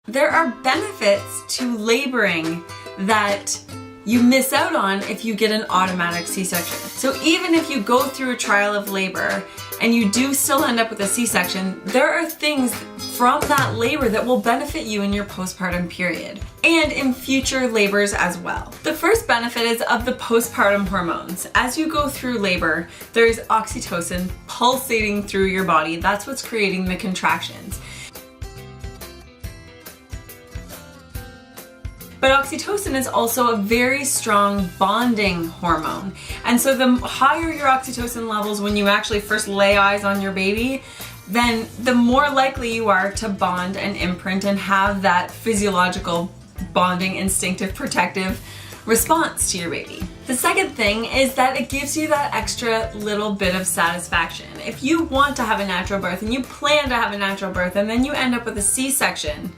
There are benefits to laboring that you miss out on if you get an automatic C-section. So even if you go through a trial of labor and you do still end up with a C-section, there are things from that labor that will benefit you in your postpartum period and in future labors as well. The first benefit is of the postpartum hormones. As you go through labor, there's oxytocin pulsating through your body. That's what's creating the contractions. But oxytocin is also a very strong bonding hormone. And so the higher your oxytocin levels when you actually first lay eyes on your baby, then the more likely you are to bond and imprint and have that physiological bonding, instinctive, protective response to your baby. The second thing is that it gives you that extra little bit of satisfaction. If you want to have a natural birth and you plan to have a natural birth and then you end up with a C-section,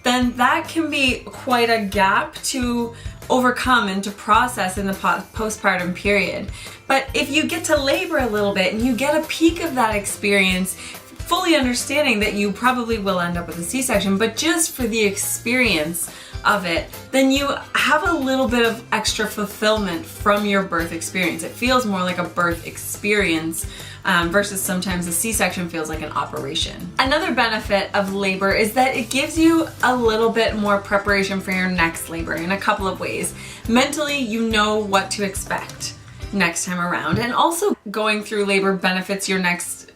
then that can be quite a gap to overcome and to process in the postpartum period. But if you get to labor a little bit and you get a peek of that experience, fully understanding that you probably will end up with a C-section, but just for the experience of it, then you have a little bit of extra fulfillment from your birth experience. It feels more like a birth experience versus sometimes a C-section feels like an operation. Another benefit of labor is that it gives you a little bit more preparation for your next labor in a couple of ways. Mentally, you know what to expect next time around, and also going through labor benefits your next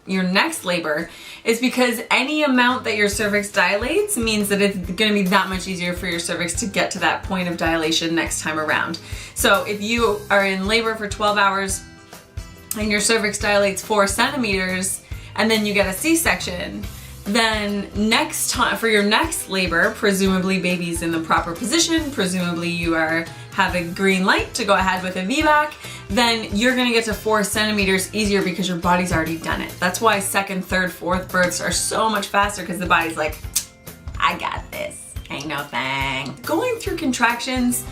labor is because any amount that your cervix dilates means that it's going to be that much easier for your cervix to get to that point of dilation next time around. So if you are in labor for 12 hours and your cervix dilates 4 centimeters and then you get a C-section, then next time for your next labor, presumably baby's in the proper position, presumably you have a green light to go ahead with a VBAC, then you're gonna get to 4 centimeters easier because your body's already done it. That's why second, third, fourth births are so much faster, because the body's like, I got this, ain't no thing. Going through contractions,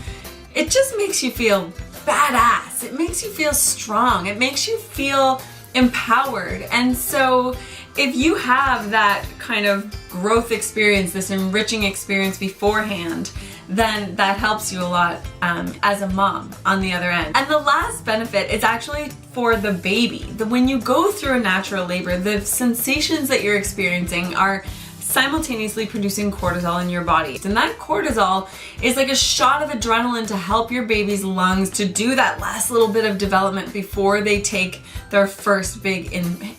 it just makes you feel badass. It makes you feel strong. It makes you feel empowered. And so if you have that kind of growth experience, this enriching experience beforehand, then that helps you a lot as a mom on the other end. And the last benefit is actually for the baby. When you go through a natural labor, the sensations that you're experiencing are simultaneously producing cortisol in your body. And that cortisol is like a shot of adrenaline to help your baby's lungs to do that last little bit of development before they take their first big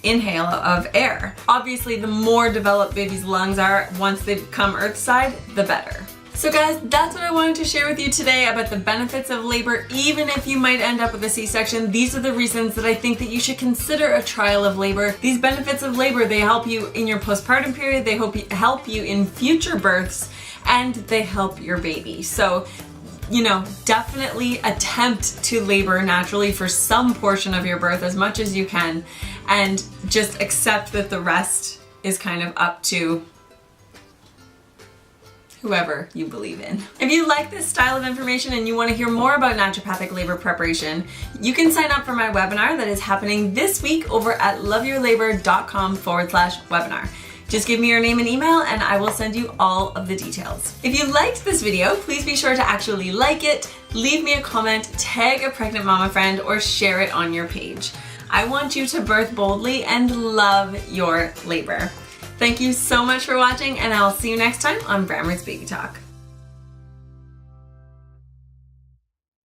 inhale of air. Obviously, the more developed baby's lungs are once they come earthside, the better. So guys, that's what I wanted to share with you today about the benefits of labor. Even if you might end up with a C-section, these are the reasons that I think that you should consider a trial of labor. These benefits of labor, they help you in your postpartum period, they help you in future births, and they help your baby. So, you know, definitely attempt to labor naturally for some portion of your birth as much as you can, and just accept that the rest is kind of up to whoever you believe in. If you like this style of information and you want to hear more about naturopathic labor preparation, you can sign up for my webinar that is happening this week over at loveyourlabor.com/webinar. Just give me your name and email and I will send you all of the details. If you liked this video, please be sure to actually like it, leave me a comment, tag a pregnant mama friend, or share it on your page. I want you to birth boldly and love your labor. Thank you so much for watching, and I'll see you next time on Brammer's Baby Talk.